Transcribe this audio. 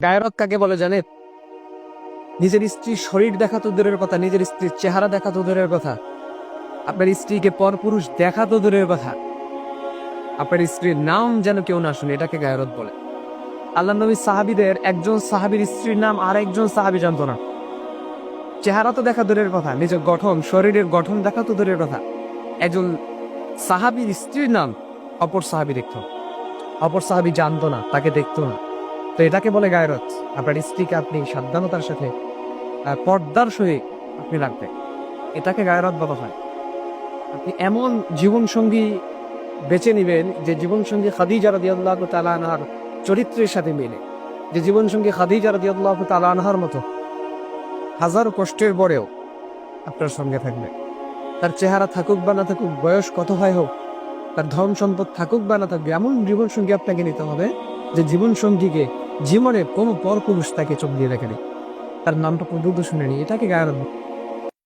গায়রত কাকে বলে জানেন? নিজের স্ত্রীর শরীর দেখা তো দূরের কথা, নিজের স্ত্রীর চেহারা দেখা তো দূরের কথা, আপনার স্ত্রীকে পরপুরুষ দেখা তো দূরের কথা, আপনার স্ত্রীর নাম যেন কেউ না শুনে, এটাকে গায়রত বলে। আল্লাহ নবী সাহাবীদের একজন সাহাবীর স্ত্রীর নাম আর একজন সাহাবী জানতো না। চেহারা তো দেখা দূরের কথা, নিজের গঠন, শরীরের গঠন দেখা তো দূরের কথা, একজন সাহাবীর স্ত্রীর নাম অপর সাহাবী দেখত, অপর সাহাবী জানতো না, তাকে দেখতো না। তো এটাকে বলে গায়রত। আপনার স্ত্রীকে আপনি সাবধানতার সাথে পর্দার সহিত আপনি রাখবেন, এটাকে গায়রত বলা হয়। আপনি এমন জীবন সঙ্গী বেছে নিবেন যে জীবন সঙ্গী খাদিজা রাদিয়াল্লাহু তাআলা আনহার চরিত্রের সাথে মেলে, যে জীবন সঙ্গী খাদিজা রাদিয়াল্লাহু তাআলা আনহার মতো হাজারো কষ্টের পরেও আপনার সঙ্গে থাকবে। তার চেহারা থাকুক বা না থাকুক, বয়স কত হয় হোক, তার ধন সম্পদ থাকুক বা না থাকুক, এমন জীবন সঙ্গী আপনাকে নিতে হবে যে জীবন সঙ্গীকে জীবনে কোনো পরপুরুষ তাকে চোখ দিয়ে দেখেনি, তার নামটা পর্যন্ত শুনেনি, এটাকে গায়রত।